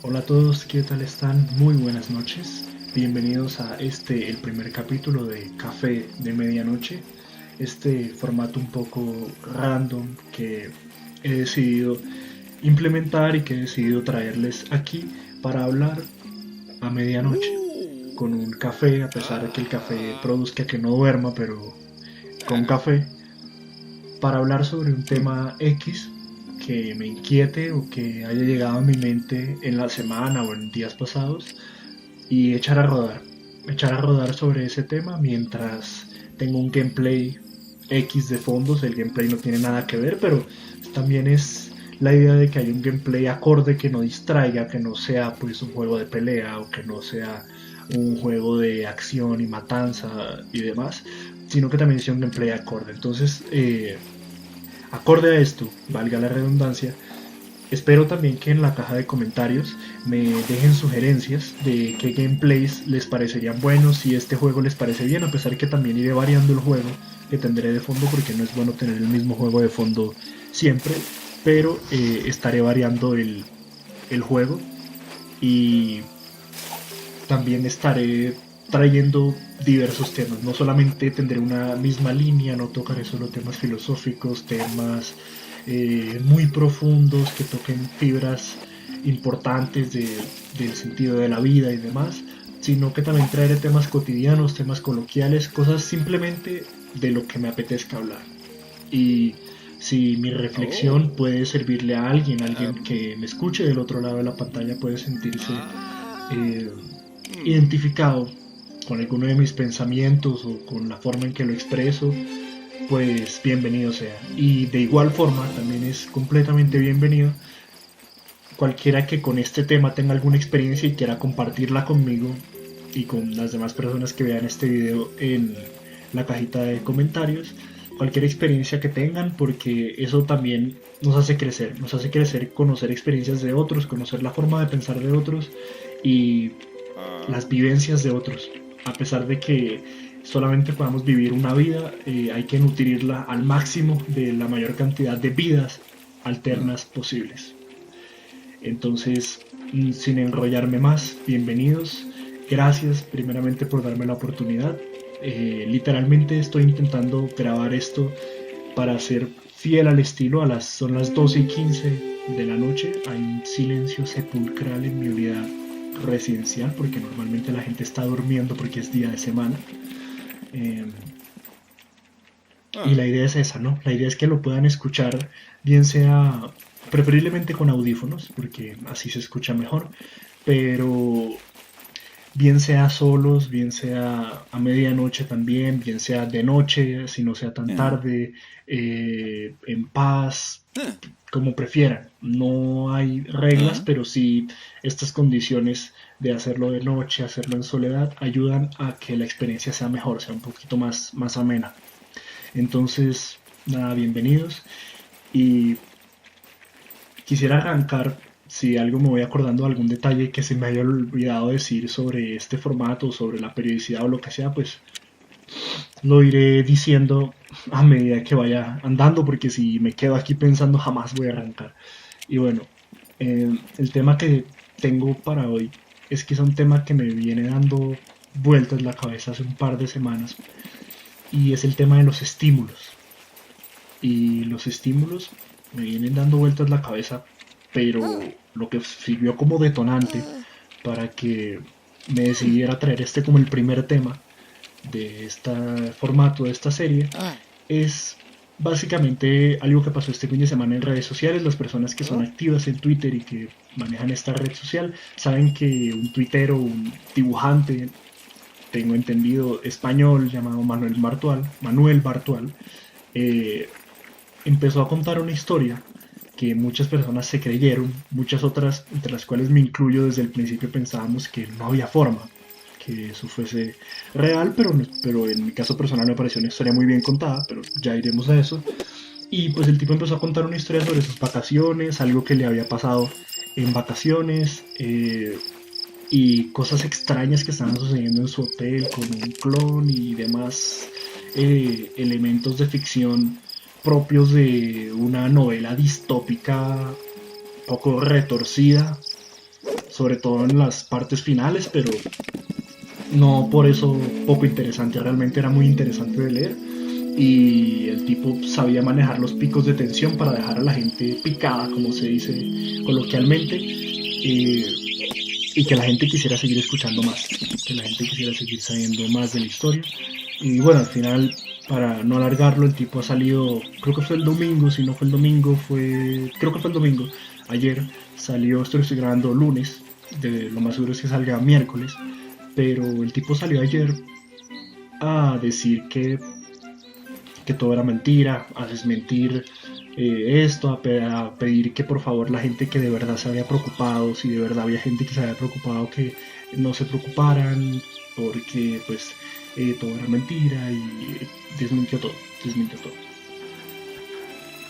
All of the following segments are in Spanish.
Hola a todos, ¿qué tal están? Muy buenas noches. Bienvenidos a el primer capítulo de Café de Medianoche. Este formato un poco random que he decidido implementar y que he decidido traerles aquí para hablar a medianoche con un café, a pesar de que el café produzca que no duerma, pero con café, para hablar sobre un tema X que me inquiete o que haya llegado a mi mente en la semana o en días pasados y echar a rodar sobre ese tema mientras tengo un gameplay X de fondos. El gameplay no tiene nada que ver, pero también es la idea de que haya un gameplay acorde que no distraiga, que no sea pues un juego de pelea o que no sea un juego de acción y matanza y demás, sino que también sea un gameplay acorde. Entonces, acorde a esto, valga la redundancia, espero también que en la caja de comentarios me dejen sugerencias de qué gameplays les parecerían buenos, si este juego les parece bien, a pesar que también iré variando el juego que tendré de fondo porque no es bueno tener el mismo juego de fondo siempre, pero estaré variando el juego y también estaré trayendo diversos temas. No solamente tendré una misma línea, no tocaré solo temas filosóficos, temas muy profundos que toquen fibras importantes del sentido de la vida y demás, sino que también traeré temas cotidianos, temas coloquiales, cosas simplemente de lo que me apetezca hablar. Y si mi reflexión puede servirle a alguien, alguien que me escuche del otro lado de la pantalla puede sentirse eh, identificado con alguno de mis pensamientos o con la forma en que lo expreso, pues bienvenido sea. Y de igual forma también es completamente bienvenido cualquiera que con este tema tenga alguna experiencia y quiera compartirla conmigo y con las demás personas que vean este video en la cajita de comentarios. Cualquier experiencia que tengan, porque eso también nos hace crecer, conocer experiencias de otros, conocer la forma de pensar de otros y las vivencias de otros. A pesar de que solamente podamos vivir una vida, hay que nutrirla al máximo de la mayor cantidad de vidas alternas posibles. Entonces, sin enrollarme más, bienvenidos. Gracias primeramente por darme la oportunidad. Literalmente estoy intentando grabar esto para ser fiel al estilo. Son las 12:15 de la noche. Hay un silencio sepulcral en mi unidad residencial porque normalmente la gente está durmiendo porque es día de semana. Eh, y la idea es esa, ¿no? La idea es que lo puedan escuchar, bien sea preferiblemente con audífonos, porque así se escucha mejor, pero bien sea solos, bien sea a medianoche también, bien sea de noche, si no sea tan tarde, en paz, como prefieran. No hay reglas, pero sí estas condiciones de hacerlo de noche, hacerlo en soledad, ayudan a que la experiencia sea mejor, sea un poquito más amena. Entonces, nada, bienvenidos. Y quisiera arrancar, si algo me voy acordando de algún detalle que se me haya olvidado decir sobre este formato, sobre la periodicidad o lo que sea, pues lo iré diciendo a medida que vaya andando, porque si me quedo aquí pensando jamás voy a arrancar. Y bueno, el tema que tengo para hoy es que es un tema que me viene dando vueltas la cabeza hace un par de semanas y es el tema de los estímulos. Y los estímulos me vienen dando vueltas la cabeza, pero lo que sirvió como detonante para que me decidiera traer este como el primer tema de este formato, de esta serie, es básicamente algo que pasó este fin de semana en redes sociales. Las personas que son activas en Twitter y que manejan esta red social saben que un tuitero, un dibujante, tengo entendido, español llamado Manuel Bartual, eh, empezó a contar una historia que muchas personas se creyeron, muchas otras, entre las cuales me incluyo desde el principio, pensábamos que no había forma que eso fuese real, pero en mi caso personal me pareció una historia muy bien contada, pero ya iremos a eso. Y pues el tipo empezó a contar una historia sobre sus vacaciones, algo que le había pasado en vacaciones, y cosas extrañas que estaban sucediendo en su hotel con un clon y demás elementos de ficción propios de una novela distópica poco retorcida sobre todo en las partes finales, pero no por eso poco interesante, realmente era muy interesante de leer y el tipo sabía manejar los picos de tensión para dejar a la gente picada, como se dice coloquialmente, y que la gente quisiera seguir escuchando más, que la gente quisiera seguir sabiendo más de la historia. Y bueno, al final, para no alargarlo, el tipo ha salido, creo que fue el domingo, si no fue el domingo, creo que fue el domingo, ayer salió, esto lo estoy grabando lunes, lo más seguro es que salga miércoles, pero el tipo salió ayer a decir que todo era mentira, a desmentir esto, a pedir que por favor la gente que de verdad se había preocupado, si de verdad había gente que se había preocupado, que no se preocuparan, porque pues todo era mentira y desmintió todo, desmintió todo.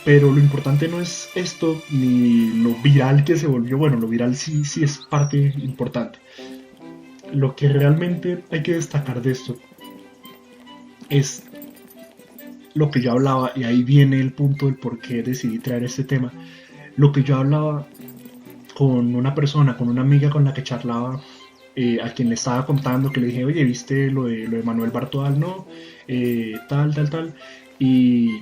Pero lo importante no es esto, ni lo viral que se volvió, bueno, lo viral sí, sí es parte importante. Lo que realmente hay que destacar de esto es lo que yo hablaba, y ahí viene el punto del por qué decidí traer este tema. Lo que yo hablaba con una persona, con una amiga con la que charlaba, a quien le estaba contando, que le dije, oye, ¿viste lo de Manuel Bartual? No, tal, tal, tal. Y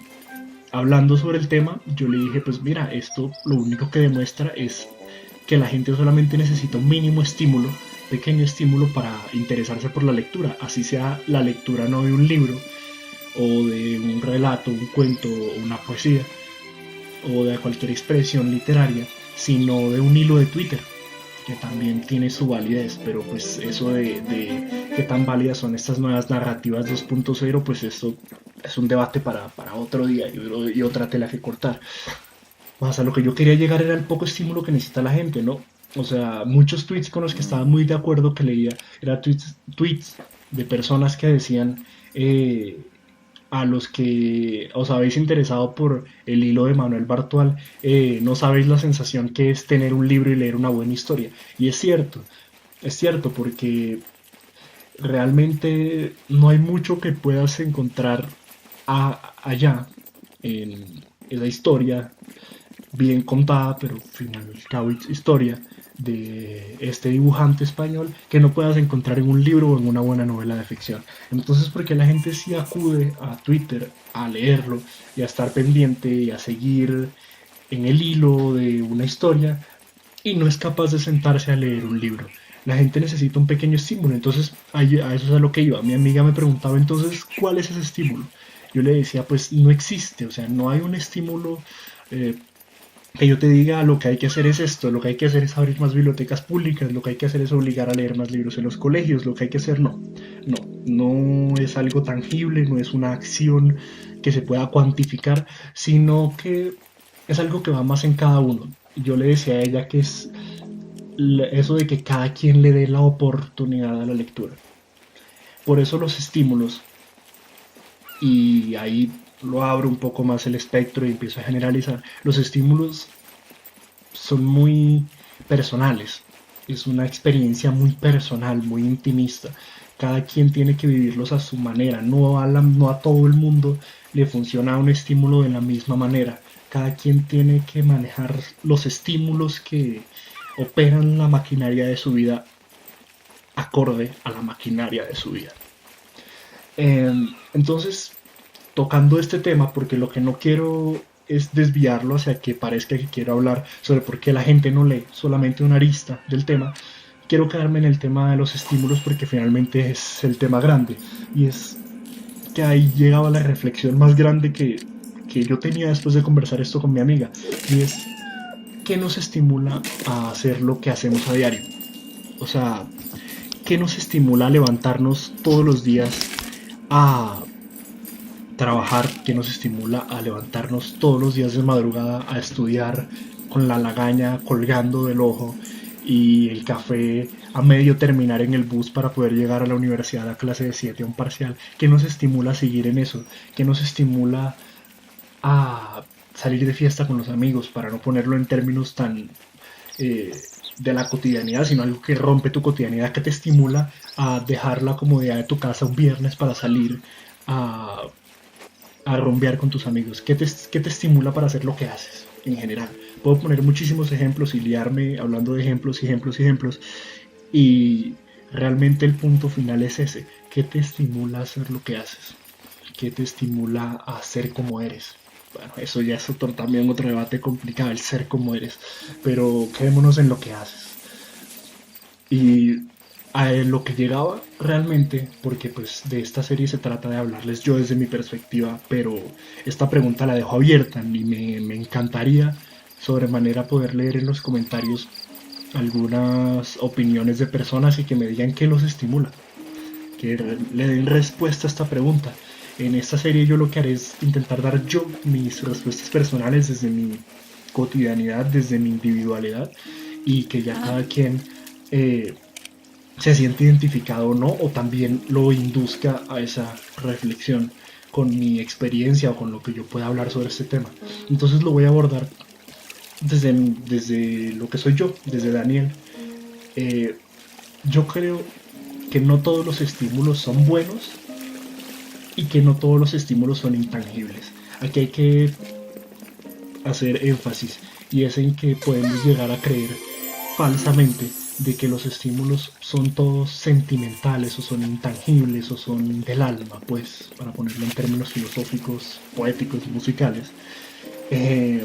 hablando sobre el tema, yo le dije, pues mira, esto lo único que demuestra es que la gente solamente necesita un mínimo estímulo, pequeño estímulo para interesarse por la lectura, así sea la lectura no de un libro, o de un relato, un cuento, una poesía, o de cualquier expresión literaria, sino de un hilo de Twitter, que también tiene su validez, pero pues eso de qué tan válidas son estas nuevas narrativas 2.0, pues esto es un debate para otro día y otra tela que cortar. O sea, lo que yo quería llegar era el poco estímulo que necesita la gente, ¿no? O sea, muchos tweets con los que estaba muy de acuerdo que leía, eran tweets de personas que decían, a los que os habéis interesado por el hilo de Manuel Bartual, no sabéis la sensación que es tener un libro y leer una buena historia. Y es cierto, porque realmente no hay mucho que puedas encontrar allá en la historia bien contada, pero al final y al cabo es historia de este dibujante español que no puedas encontrar en un libro o en una buena novela de ficción. Entonces, porque la gente sí acude a Twitter a leerlo y a estar pendiente y a seguir en el hilo de una historia y no es capaz de sentarse a leer un libro? La gente necesita un pequeño estímulo, entonces a eso es a lo que iba. Mi amiga me preguntaba entonces, ¿cuál es ese estímulo? Yo le decía, pues no existe, o sea, no hay un estímulo eh, que yo te diga lo que hay que hacer es esto, lo que hay que hacer es abrir más bibliotecas públicas, lo que hay que hacer es obligar a leer más libros en los colegios, lo que hay que hacer no es algo tangible, no es una acción que se pueda cuantificar, sino que es algo que va más en cada uno. Yo le decía a ella que es eso de que cada quien le dé la oportunidad a la lectura. Por eso los estímulos, y ahí lo abro un poco más el espectro y empiezo a generalizar, los estímulos son muy personales, es una experiencia muy personal, muy intimista. Cada quien tiene que vivirlos a su manera, no a todo el mundo le funciona un estímulo de la misma manera. Cada quien tiene que manejar los estímulos que operan la maquinaria de su vida acorde a la maquinaria de su vida. Entonces, tocando este tema, porque lo que no quiero es desviarlo hacia que parezca que quiero hablar sobre por qué la gente no lee, solamente una arista del tema, quiero quedarme en el tema de los estímulos porque finalmente es el tema grande. Y es que ahí llegaba la reflexión más grande que yo tenía después de conversar esto con mi amiga. Y es, ¿qué nos estimula a hacer lo que hacemos a diario? O sea, ¿qué nos estimula a levantarnos todos los días a trabajar, que nos estimula a levantarnos todos los días de madrugada a estudiar con la lagaña colgando del ojo y el café a medio terminar en el bus para poder llegar a la universidad a clase de 7 a un parcial? ¿Qué nos estimula a seguir en eso? ¿Qué nos estimula a salir de fiesta con los amigos, para no ponerlo en términos tan de la cotidianidad, sino algo que rompe tu cotidianidad, que te estimula a dejar la comodidad de tu casa un viernes para salir a rumbear con tus amigos? ¿Qué te estimula para hacer lo que haces? en general. Puedo poner muchísimos ejemplos y liarme hablando de ejemplos y ejemplos y ejemplos. Y realmente el punto final es ese. ¿Qué te estimula a hacer lo que haces? ¿Qué te estimula a ser como eres? Bueno, eso ya es también otro debate complicado, el ser como eres. Pero quedémonos en lo que haces. Y a lo que llegaba realmente, porque pues de esta serie se trata de hablarles yo desde mi perspectiva, pero esta pregunta la dejo abierta y me encantaría sobremanera poder leer en los comentarios algunas opiniones de personas y que me digan qué los estimula, que le den respuesta a esta pregunta. En esta serie yo lo que haré es intentar dar yo mis respuestas personales desde mi cotidianidad, desde mi individualidad y que ya cada quien se siente identificado o no, o también lo induzca a esa reflexión con mi experiencia o con lo que yo pueda hablar sobre este tema. Entonces lo voy a abordar desde lo que soy yo, desde Daniel. Eh, yo creo que no todos los estímulos son buenos y que no todos los estímulos son intangibles. Aquí hay que hacer énfasis y es en que podemos llegar a creer falsamente de que los estímulos son todos sentimentales o son intangibles o son del alma, pues, para ponerlo en términos filosóficos, poéticos, musicales, eh,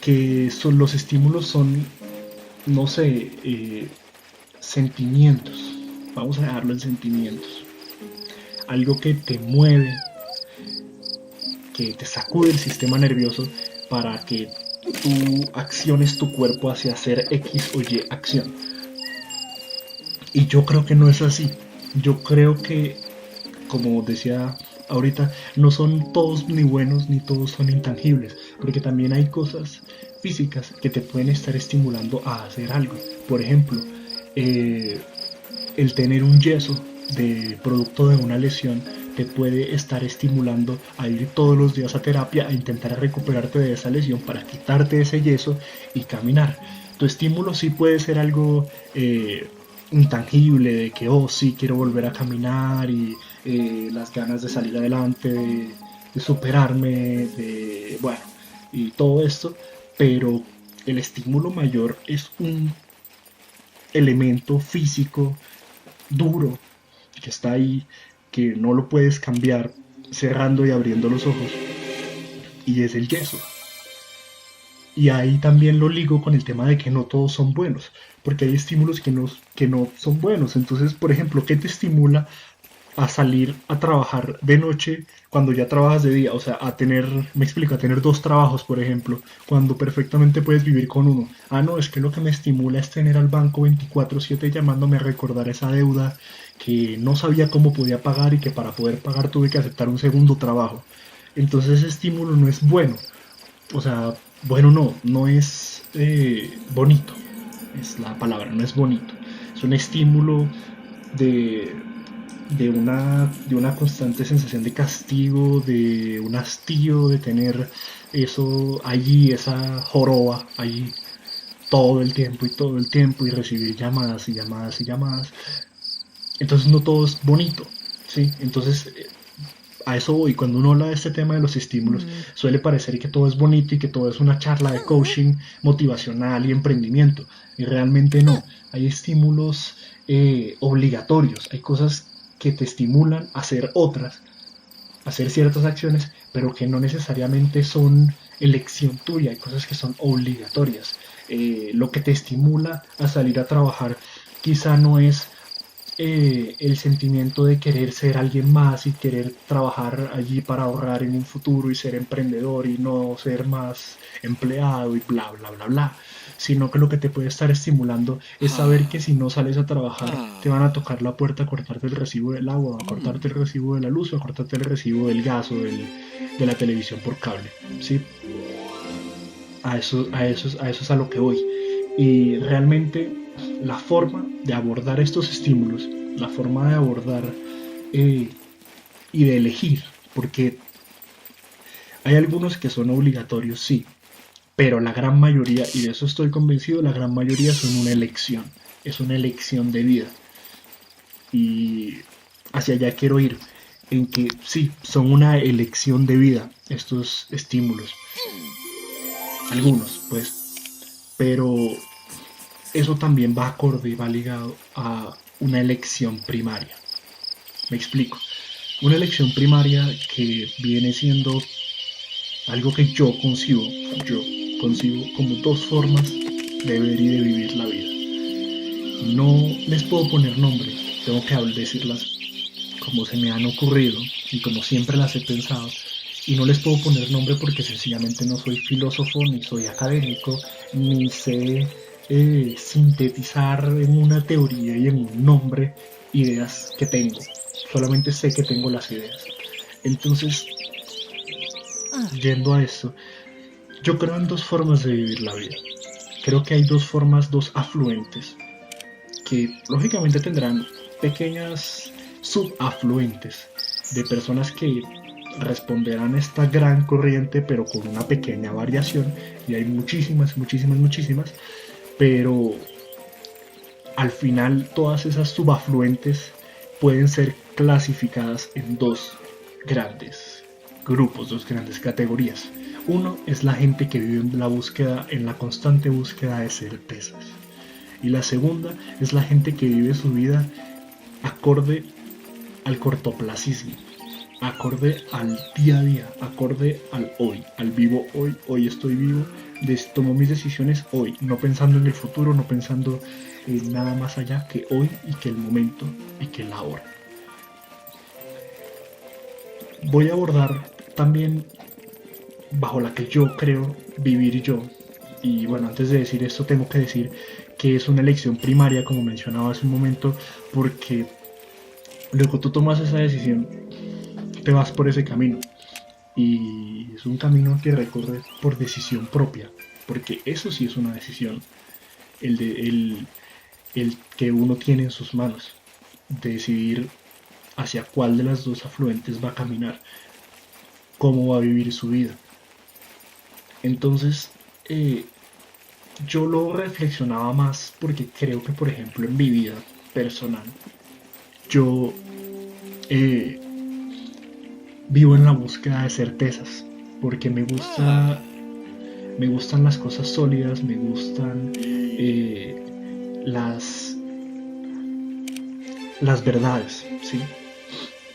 que son, los estímulos son, no sé, sentimientos, vamos a dejarlo en sentimientos, algo que te mueve, que te sacude el sistema nervioso para que tú acciones tu cuerpo hacia hacer X o Y acción. Y yo creo que no es así. Yo creo que, como decía ahorita, no son todos ni buenos ni todos son intangibles, porque también hay cosas físicas que te pueden estar estimulando a hacer algo. Por ejemplo, eh, el tener un yeso de producto de una lesión te puede estar estimulando a ir todos los días a terapia a intentar recuperarte de esa lesión para quitarte ese yeso y caminar. Tu estímulo sí puede ser algo intangible de que, oh, sí, quiero volver a caminar y las ganas de salir adelante, de superarme, de, bueno, y todo esto, pero el estímulo mayor es un elemento físico duro que está ahí, que no lo puedes cambiar cerrando y abriendo los ojos, y es el yeso. Y ahí también lo ligo con el tema de que no todos son buenos, porque hay estímulos que no son buenos. Entonces, por ejemplo, ¿qué te estimula a salir a trabajar de noche cuando ya trabajas de día? O sea, a tener, me explico, a tener dos trabajos, por ejemplo, cuando perfectamente puedes vivir con uno. Ah, no, es que lo que me estimula es tener al banco 24/7 llamándome a recordar esa deuda que no sabía cómo podía pagar y que para poder pagar tuve que aceptar un segundo trabajo. Entonces ese estímulo no es bueno. O sea, bueno, no es bonito. Es la palabra, no es bonito. Es un estímulo de, de una constante sensación de castigo, de un hastío, de tener eso allí, esa joroba allí todo el tiempo y todo el tiempo y recibir llamadas y llamadas y llamadas. Entonces no todo es bonito, ¿sí? Entonces a eso voy. Cuando uno habla de este tema de los estímulos, suele parecer que todo es bonito y que todo es una charla de coaching motivacional y emprendimiento. Y realmente no. Hay estímulos obligatorios. Hay cosas que te estimulan a hacer otras, a hacer ciertas acciones, pero que no necesariamente son elección tuya. Hay cosas que son obligatorias. Lo que te estimula a salir a trabajar quizá no es el sentimiento de querer ser alguien más y querer trabajar allí para ahorrar en un futuro y ser emprendedor y no ser más empleado y bla, bla, bla, bla, sino que lo que te puede estar estimulando es saber que si no sales a trabajar te van a tocar la puerta a cortarte el recibo del agua, a cortarte el recibo de la luz, o a cortarte el recibo del gas o de la televisión por cable, ¿sí? A eso es a lo que voy. Y realmente la forma de abordar estos estímulos, la forma de abordar eh, y de elegir, porque hay algunos que son obligatorios, sí, pero la gran mayoría, y de eso estoy convencido, la gran mayoría son una elección, es una elección de vida. Y hacia allá quiero ir. en que sí, son una elección de vida estos estímulos, algunos pues, pero eso también va acorde y va ligado a una elección primaria. Me explico. Una elección primaria que viene siendo algo que yo concibo como dos formas de ver y de vivir la vida. No les puedo poner nombre, tengo que decirlas como se me han ocurrido y como siempre las he pensado. Y no les puedo poner nombre porque sencillamente no soy filósofo, ni soy académico, ni sé sintetizar en una teoría y en un nombre ideas que tengo. Solamente sé que tengo las ideas. Entonces, yendo a esto, yo creo en dos formas de vivir la vida. Creo que hay dos formas, dos afluentes, que lógicamente tendrán pequeñas subafluentes de personas que responderán a esta gran corriente pero con una pequeña variación, y hay muchísimas, muchísimas, muchísimas, pero al final todas esas subafluentes pueden ser clasificadas en dos grandes grupos, dos grandes categorías. Uno es la gente que vive en la búsqueda, en la constante búsqueda de certezas. Y la segunda es la gente que vive su vida acorde al cortoplacismo, acorde al día a día, acorde al hoy, al vivo hoy, hoy estoy vivo, tomo mis decisiones hoy, no pensando en el futuro, no pensando en nada más allá que hoy y que el momento y que la hora. Voy a abordar también bajo la que yo creo vivir yo. Y bueno, antes de decir esto tengo que decir que es una elección primaria, como mencionaba hace un momento, porque luego tú tomas esa decisión, te vas por ese camino. Y es un camino que recorres por decisión propia, porque eso sí es una decisión, el que uno tiene en sus manos, de decidir hacia cuál de las dos afluentes va a caminar, cómo va a vivir su vida. Entonces, yo lo reflexionaba más porque creo que, por ejemplo, en mi vida personal, yo eh, vivo en la búsqueda de certezas, porque me gustan las cosas sólidas, me gustan las, las verdades, ¿sí?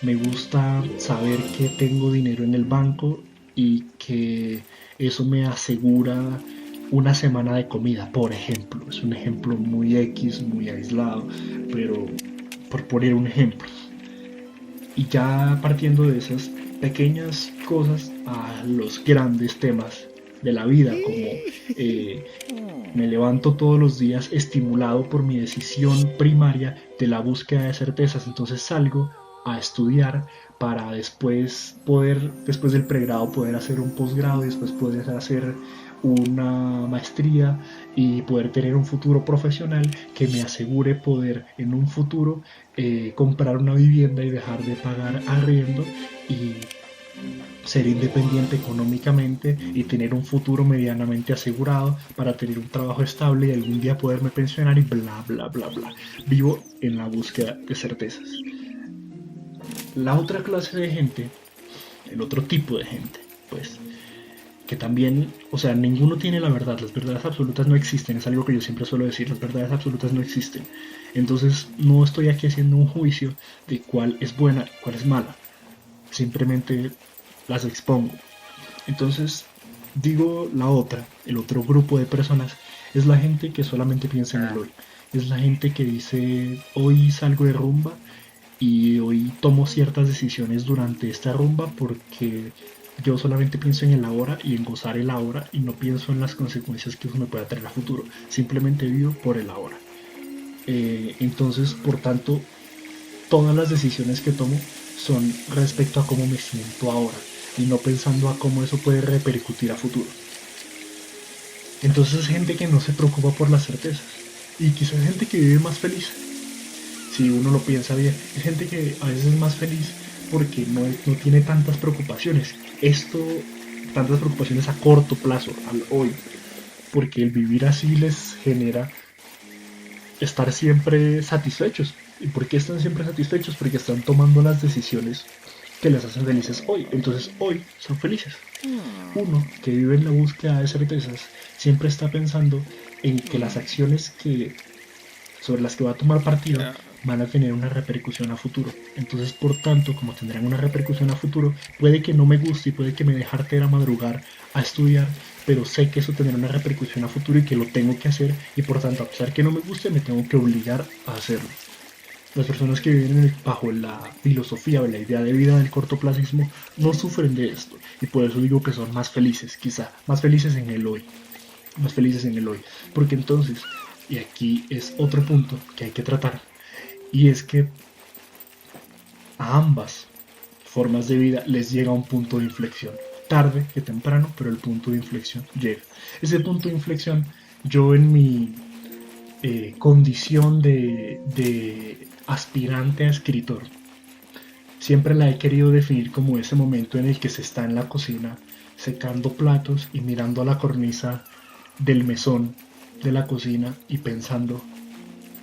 Me gusta saber que tengo dinero en el banco y que eso me asegura una semana de comida, por ejemplo. Es un ejemplo muy X, muy aislado, pero por poner un ejemplo. Y ya partiendo de esas pequeñas cosas a los grandes temas de la vida, como me levanto todos los días estimulado por mi decisión primaria de la búsqueda de certezas, entonces salgo a estudiar para después poder, después del pregrado, poder hacer un posgrado y después poder hacer una maestría y poder tener un futuro profesional que me asegure poder en un futuro comprar una vivienda y dejar de pagar arriendo y ser independiente económicamente y tener un futuro medianamente asegurado para tener un trabajo estable y algún día poderme pensionar y bla bla bla bla. Vivo en la búsqueda de certezas. La otra clase de gente, el otro tipo de gente, pues, que también, o sea, ninguno tiene la verdad, las verdades absolutas no existen, es algo que yo siempre suelo decir, las verdades absolutas no existen. Entonces, no estoy aquí haciendo un juicio de cuál es buena, cuál es mala, simplemente las expongo. Entonces, digo la otra, el otro grupo de personas, es la gente que solamente piensa en el hoy. Es la gente que dice, hoy salgo de rumba y hoy tomo ciertas decisiones durante esta rumba porque yo solamente pienso en el ahora y en gozar el ahora y no pienso en las consecuencias que eso me pueda traer a futuro. Simplemente vivo por el ahora. Entonces, por tanto, todas las decisiones que tomo son respecto a cómo me siento ahora y no pensando a cómo eso puede repercutir a futuro. Entonces es gente que no se preocupa por las certezas y quizás es gente que vive más feliz. Si uno lo piensa bien, es gente que a veces es más feliz porque no tiene tantas preocupaciones. Tantas preocupaciones a corto plazo, al hoy, porque el vivir así les genera estar siempre satisfechos. ¿Y por qué están siempre satisfechos? Porque están tomando las decisiones que les hacen felices hoy. Entonces hoy son felices. Uno que vive en la búsqueda de certezas siempre está pensando en que las acciones sobre las que va a tomar partido van a tener una repercusión a futuro. Entonces, por tanto, como tendrán una repercusión a futuro, puede que no me guste y puede que me dejarte ir a madrugar a estudiar, pero sé que eso tendrá una repercusión a futuro y que lo tengo que hacer y por tanto, a pesar que no me guste, me tengo que obligar a hacerlo. Las personas que viven bajo la filosofía o la idea de vida del cortoplacismo no sufren de esto y por eso digo que son más felices, quizá, más felices en el hoy, más felices en el hoy. Porque entonces, y aquí es otro punto que hay que tratar, y es que a ambas formas de vida les llega un punto de inflexión. Tarde que temprano, pero el punto de inflexión llega. Ese punto de inflexión, yo en mi condición de aspirante a escritor, siempre la he querido definir como ese momento en el que se está en la cocina secando platos y mirando a la cornisa del mesón de la cocina y pensando,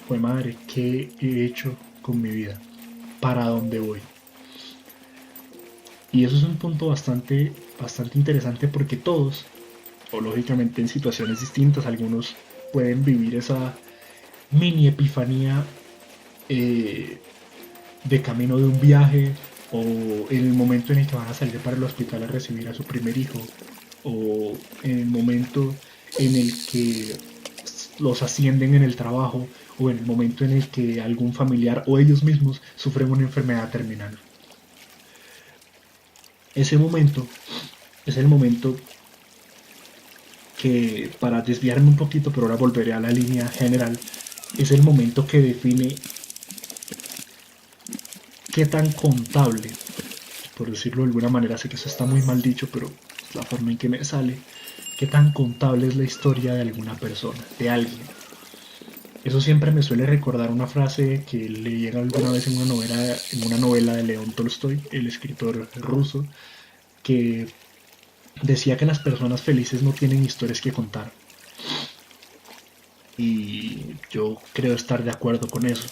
fue madre, ¿qué he hecho con mi vida? ¿Para dónde voy? Y eso es un punto bastante interesante porque todos, o lógicamente en situaciones distintas, algunos pueden vivir esa mini epifanía eh, de camino de un viaje o en el momento en el que van a salir para el hospital a recibir a su primer hijo o en el momento en el que los ascienden en el trabajo o en el momento en el que algún familiar o ellos mismos sufren una enfermedad terminal. Ese momento es el momento que, para desviarme un poquito, pero ahora volveré a la línea general, es el momento que define qué tan contable, por decirlo de alguna manera, sé que eso está muy mal dicho, pero es la forma en que me sale, qué tan contable es la historia de alguna persona, de alguien. Eso siempre me suele recordar una frase que leí alguna vez en una novela de León Tolstoy, el escritor ruso, que decía que las personas felices no tienen historias que contar. Y yo creo estar de acuerdo con eso.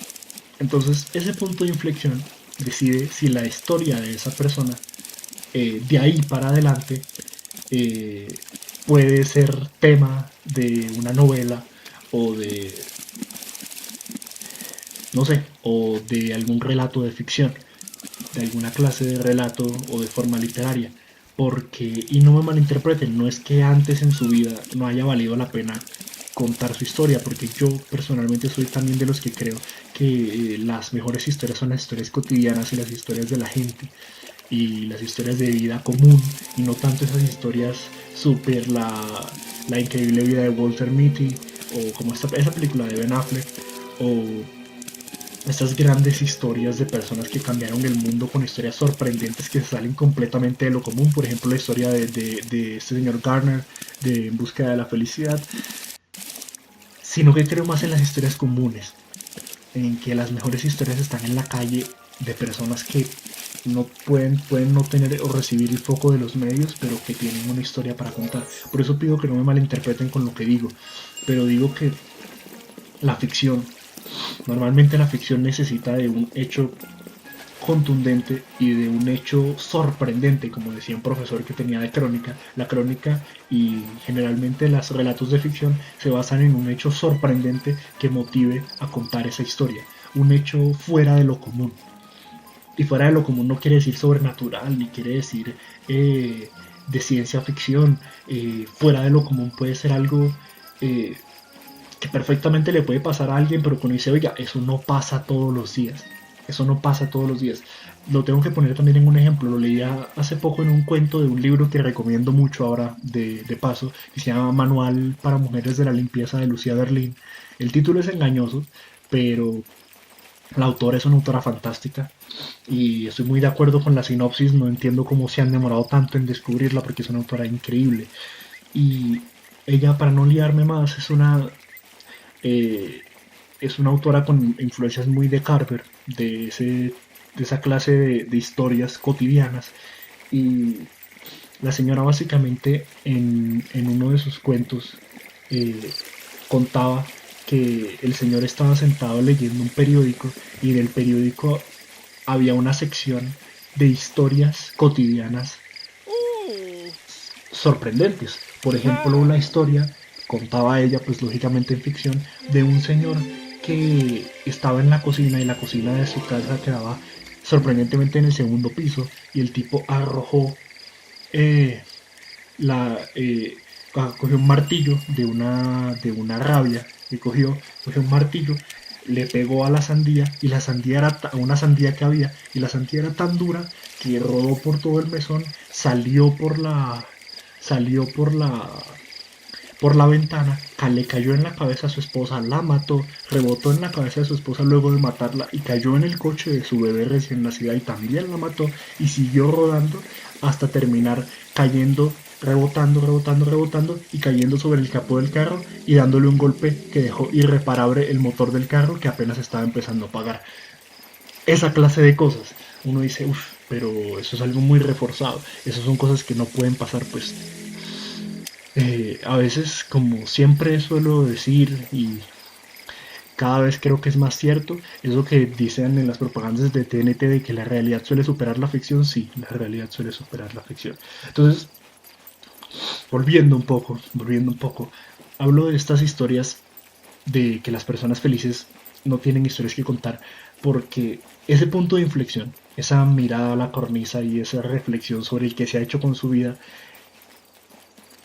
Entonces, ese punto de inflexión decide si la historia de esa persona, de ahí para adelante, eh, puede ser tema de una novela o de, no sé, o de algún relato de ficción, de alguna clase de relato o de forma literaria. Porque, y no me malinterpreten, no es que antes en su vida no haya valido la pena contar su historia, porque yo personalmente soy también de los que creo que las mejores historias son las historias cotidianas y las historias de la gente y las historias de vida común y no tanto esas historias super la increíble vida de Walter Mitty o como esa película de Ben Affleck o estas grandes historias de personas que cambiaron el mundo con historias sorprendentes que salen completamente de lo común. Por ejemplo, la historia de este señor Garner de En Búsqueda de la Felicidad. Sino que creo más en las historias comunes, en que las mejores historias están en la calle de personas que no pueden no tener o recibir el foco de los medios, pero que tienen una historia para contar. Por eso pido que no me malinterpreten con lo que digo, pero digo que la ficción, normalmente la ficción necesita de un hecho contundente y de un hecho sorprendente, como decía un profesor que tenía de crónica. La crónica y generalmente los relatos de ficción se basan en un hecho sorprendente que motive a contar esa historia, un hecho fuera de lo común. Y fuera de lo común no quiere decir sobrenatural, ni quiere decir de ciencia ficción. Fuera de lo común puede ser algo que perfectamente le puede pasar a alguien, pero cuando dice, oiga, eso no pasa todos los días. Eso no pasa todos los días. Lo tengo que poner también en un ejemplo. Lo leía hace poco en un cuento de un libro que recomiendo mucho ahora de paso, que se llama Manual para Mujeres de la Limpieza de Lucía Berlín. El título es engañoso, pero la autora es una autora fantástica y estoy muy de acuerdo con la sinopsis. No entiendo cómo se han demorado tanto en descubrirla porque es una autora increíble. Y ella, para no liarme más, eh, es una autora con influencias muy de Carver, de esa clase de historias cotidianas. Y la señora básicamente en uno de sus cuentos eh, contaba que el señor estaba sentado leyendo un periódico y en el periódico había una sección de historias cotidianas sorprendentes. Por ejemplo, la historia, contaba ella, pues lógicamente en ficción, de un señor que estaba en la cocina y la cocina de su casa quedaba sorprendentemente en el segundo piso y el tipo arrojó eh, la cogió un martillo de una rabia que cogió un martillo, le pegó a la sandía y la sandía era una sandía que había y la sandía era tan dura que rodó por todo el mesón, salió por la ventana, le cayó en la cabeza a su esposa, la mató, rebotó en la cabeza de su esposa luego de matarla y cayó en el coche de su bebé recién nacida y también la mató y siguió rodando hasta terminar cayendo, rebotando, rebotando, rebotando y cayendo sobre el capó del carro y dándole un golpe que dejó irreparable el motor del carro que apenas estaba empezando a apagar. Esa clase de cosas. Uno dice, uff, pero eso es algo muy reforzado. Esas son cosas que no pueden pasar, pues a veces, como siempre suelo decir, y cada vez creo que es más cierto, eso que dicen en las propagandas de TNT de que la realidad suele superar la ficción, sí, la realidad suele superar la ficción. Entonces, volviendo un poco, hablo de estas historias de que las personas felices no tienen historias que contar, porque ese punto de inflexión, esa mirada a la cornisa y esa reflexión sobre el que se ha hecho con su vida,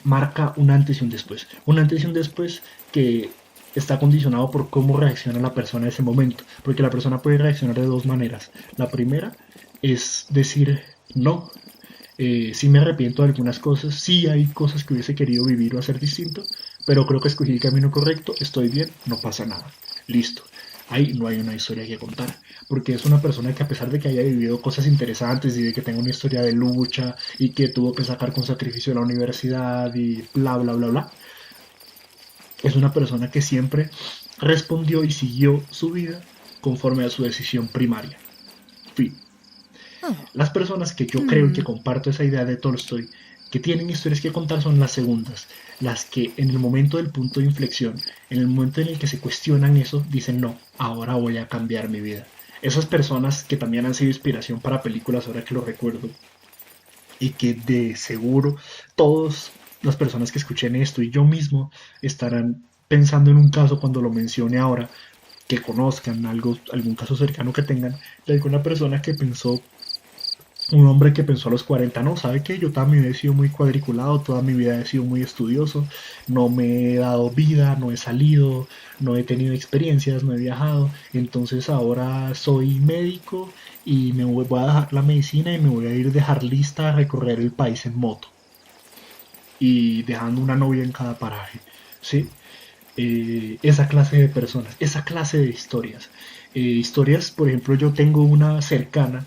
marca un antes y un después. Un antes y un después que está condicionado por cómo reacciona la persona en ese momento. Porque la persona puede reaccionar de dos maneras. La primera es decir, no, sí me arrepiento de algunas cosas, sí hay cosas que hubiese querido vivir o hacer distinto, pero creo que escogí el camino correcto, estoy bien, no pasa nada. Listo. Ahí no hay una historia que contar, porque es una persona que a pesar de que haya vivido cosas interesantes y de que tenga una historia de lucha y que tuvo que sacar con sacrificio la universidad y bla bla bla bla, es una persona que siempre respondió y siguió su vida conforme a su decisión primaria. Fin. Las personas que yo creo y que comparto esa idea de Tolstoy, que tienen historias que contar, son las segundas, las que en el momento del punto de inflexión, en el momento en el que se cuestionan eso, dicen no, ahora voy a cambiar mi vida. Esas personas que también han sido inspiración para películas, ahora que lo recuerdo, y que de seguro todas las personas que escuchen esto y yo mismo estarán pensando en un caso cuando lo mencione ahora, que conozcan algún caso cercano que tengan de alguna persona que pensó, un hombre que pensó a los 40, no, sabe que yo también he sido muy cuadriculado, toda mi vida he sido muy estudioso, no me he dado vida, no he salido, no he tenido experiencias, no he viajado, entonces ahora soy médico y me voy a dejar la medicina y me voy a ir dejar lista a recorrer el país en moto y dejando una novia en cada paraje, ¿sí? Esa clase de personas, esa clase de historias. Historias, por ejemplo, yo tengo una cercana,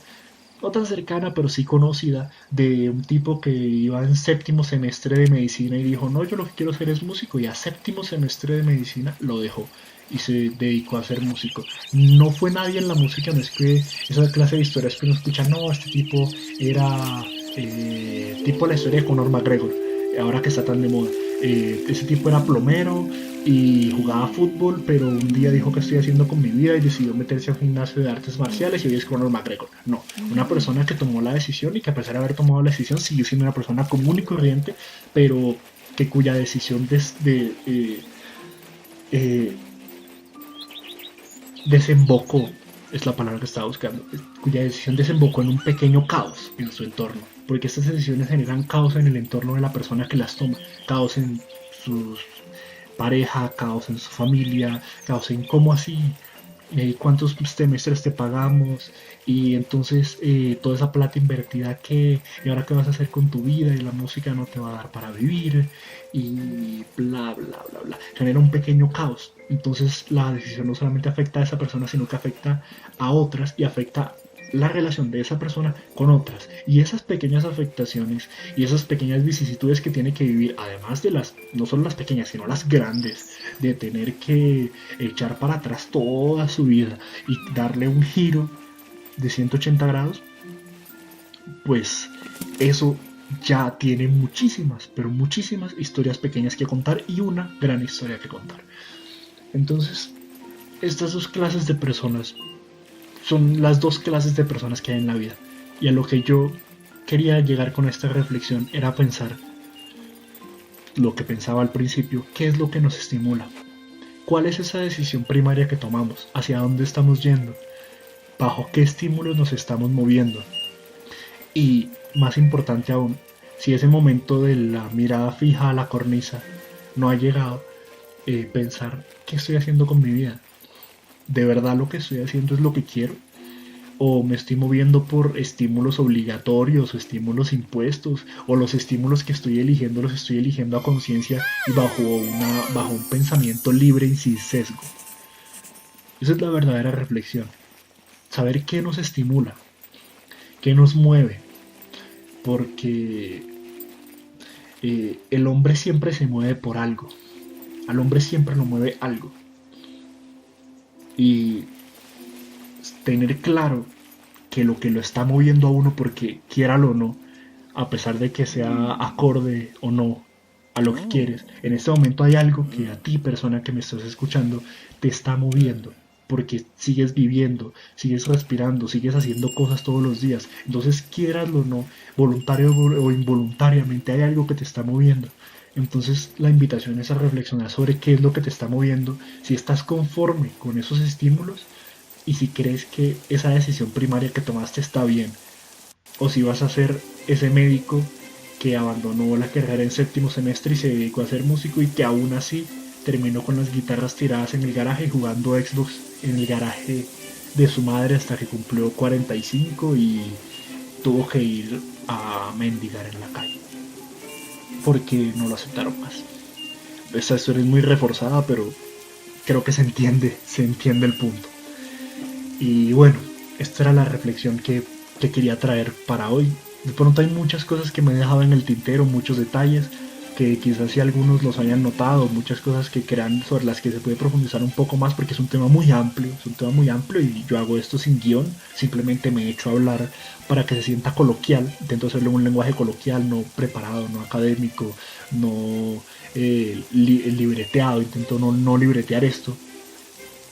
no tan cercana, pero sí conocida, de un tipo que iba en séptimo semestre de medicina y dijo, no, yo lo que quiero hacer es músico, y a séptimo semestre de medicina lo dejó y se dedicó a ser músico. No fue nadie en la música, no es que esa clase de historias que uno escucha, no, este tipo era tipo la historia de Conor McGregor, ahora que está tan de moda. Ese tipo era plomero y jugaba fútbol, pero un día dijo que estoy haciendo con mi vida y decidió meterse a un gimnasio de artes marciales y hoy es Conor McGregor. No, una persona que tomó la decisión y que a pesar de haber tomado la decisión siguió siendo una persona común y corriente, pero que cuya decisión eh, desembocó, es la palabra que estaba buscando, cuya decisión desembocó en un pequeño caos en su entorno, porque estas decisiones generan caos en el entorno de la persona que las toma, caos en sus pareja, caos en su familia, caos en cómo así, cuántos semestres te pagamos y entonces toda esa plata invertida que y ahora qué vas a hacer con tu vida y la música no te va a dar para vivir y bla bla bla bla, genera un pequeño caos. Entonces la decisión no solamente afecta a esa persona sino que afecta a otras y afecta la relación de esa persona con otras, y esas pequeñas afectaciones y esas pequeñas vicisitudes que tiene que vivir, además de las, no solo las pequeñas sino las grandes, de tener que echar para atrás toda su vida y darle un giro de 180 grados, pues eso ya tiene muchísimas, pero muchísimas historias pequeñas que contar y una gran historia que contar. Entonces, estas dos clases de personas son las dos clases de personas que hay en la vida. Y a lo que yo quería llegar con esta reflexión era pensar lo que pensaba al principio, ¿qué es lo que nos estimula? ¿Cuál es esa decisión primaria que tomamos? ¿Hacia dónde estamos yendo? ¿Bajo qué estímulos nos estamos moviendo? Y más importante aún, si ese momento de la mirada fija a la cornisa no ha llegado, pensar qué estoy haciendo con mi vida. ¿De verdad lo que estoy haciendo es lo que quiero? ¿O me estoy moviendo por estímulos obligatorios o estímulos impuestos? ¿O los estímulos que estoy eligiendo los estoy eligiendo a conciencia y bajo un pensamiento libre y sin sesgo? Esa es la verdadera reflexión. Saber qué nos estimula, qué nos mueve. Porque el hombre siempre se mueve por algo. Al hombre siempre lo mueve algo. Y tener claro que lo está moviendo a uno porque quiéralo o no, a pesar de que sea acorde o no a lo que quieres, en este momento hay algo que a ti, persona que me estás escuchando, te está moviendo. Porque sigues viviendo, sigues respirando, sigues haciendo cosas todos los días. Entonces, quieraslo o no, voluntario o involuntariamente, hay algo que te está moviendo. Entonces, la invitación es a reflexionar sobre qué es lo que te está moviendo, si estás conforme con esos estímulos y si crees que esa decisión primaria que tomaste está bien, o si vas a ser ese médico que abandonó la carrera en séptimo semestre y se dedicó a ser músico y que aún así terminó con las guitarras tiradas en el garaje jugando Xbox en el garaje de su madre hasta que cumplió 45 y tuvo que ir a mendigar en la calle porque no lo aceptaron más. Esta historia es muy reforzada, pero creo que se entiende el punto. Y bueno, esta era la reflexión que quería traer para hoy. De pronto hay muchas cosas que me he dejado en el tintero, muchos detalles que quizás si algunos los hayan notado, muchas cosas que crean sobre las que se puede profundizar un poco más porque es un tema muy amplio, y yo hago esto sin guión, simplemente me he hecho hablar para que se sienta coloquial, intento hacerlo en un lenguaje coloquial, no preparado, no académico, no libreteado, intento no libretear esto,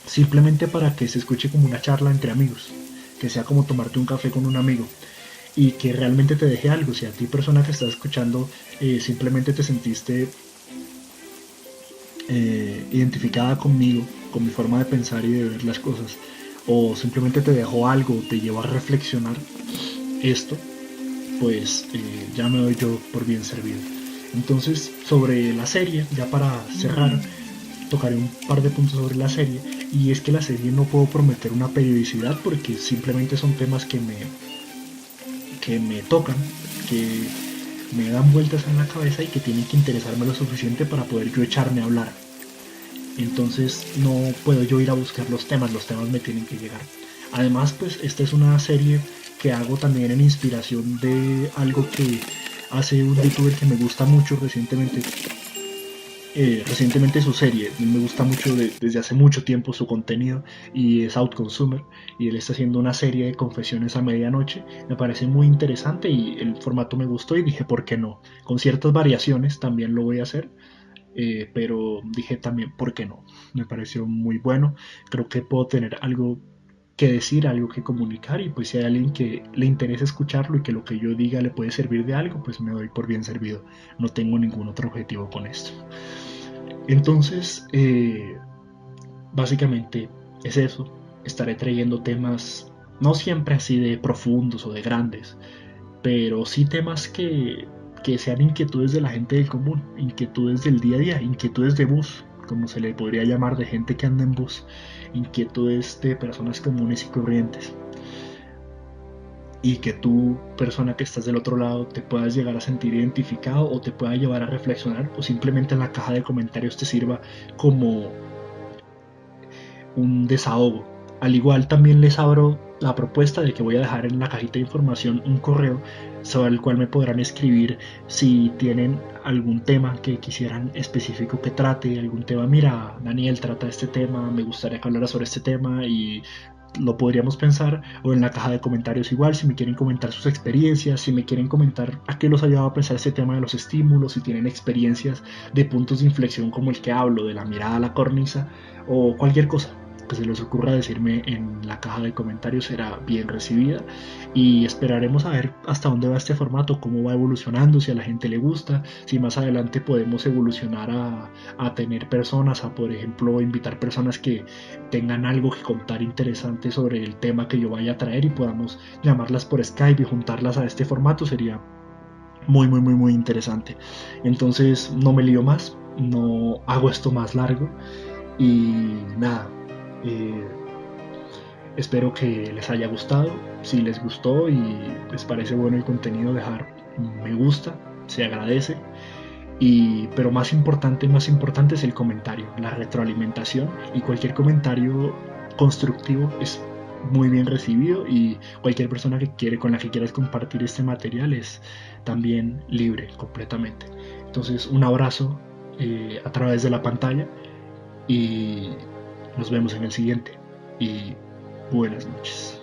simplemente para que se escuche como una charla entre amigos, que sea como tomarte un café con un amigo y que realmente te deje algo. Si a ti, persona que estás escuchando, simplemente te sentiste identificada conmigo, con mi forma de pensar y de ver las cosas, o simplemente te dejó algo, te llevó a reflexionar esto, pues ya me doy yo por bien servido. Entonces, sobre la serie, ya para cerrar, tocaré un par de puntos sobre la serie, y es que la serie no puedo prometer una periodicidad porque simplemente son temas que me tocan, que me dan vueltas en la cabeza y que tienen que interesarme lo suficiente para poder yo echarme a hablar. Entonces no puedo yo ir a buscar los temas me tienen que llegar. Además, pues esta es una serie que hago también en inspiración de algo que hace un youtuber que me gusta mucho recientemente su serie. Me gusta mucho desde hace mucho tiempo su contenido y es Outconsumer, y él está haciendo una serie de confesiones a medianoche. Me parece muy interesante y el formato me gustó y dije, ¿por qué no? Con ciertas variaciones también lo voy a hacer, pero dije también, ¿por qué no? Me pareció muy bueno. Creo que puedo tener algo que decir, algo que comunicar, y pues si hay alguien que le interesa escucharlo y que lo que yo diga le puede servir de algo, pues me doy por bien servido. No tengo ningún otro objetivo con esto. Entonces, básicamente es eso. Estaré trayendo temas no siempre así de profundos o de grandes, pero sí temas que sean inquietudes de la gente del común, inquietudes del día a día, inquietudes de bus, como se le podría llamar, de gente que anda en bus, inquietudes de personas comunes y corrientes. Y que tú, persona que estás del otro lado, te puedas llegar a sentir identificado o te pueda llevar a reflexionar, o simplemente en la caja de comentarios te sirva como un desahogo. Al igual también les abro la propuesta de que voy a dejar en la cajita de información un correo sobre el cual me podrán escribir si tienen algún tema que quisieran específico que trate, algún tema, mira, Daniel, trata este tema, me gustaría que hablara sobre este tema y lo podríamos pensar, o en la caja de comentarios igual, si me quieren comentar sus experiencias, si me quieren comentar a qué los ha llevado a pensar este tema de los estímulos, si tienen experiencias de puntos de inflexión como el que hablo, de la mirada a la cornisa, o cualquier cosa. que se les ocurra decirme en la caja de comentarios será bien recibida, y esperaremos a ver hasta dónde va este formato, cómo va evolucionando, si a la gente le gusta, si más adelante podemos evolucionar a tener personas, a por ejemplo invitar personas que tengan algo que contar interesante sobre el tema que yo vaya a traer y podamos llamarlas por Skype y juntarlas a este formato. Sería muy interesante. Entonces no me lío más, no hago esto más largo y nada. eh, Espero que les haya gustado. Si les gustó y les parece bueno el contenido, dejar un me gusta, se agradece. Pero más importante es el comentario, la retroalimentación, y cualquier comentario constructivo es muy bien recibido, y cualquier persona que quiere, con la que quieras compartir este material, es también libre completamente. Entonces, un abrazo a través de la pantalla y nos vemos en el siguiente, y buenas noches.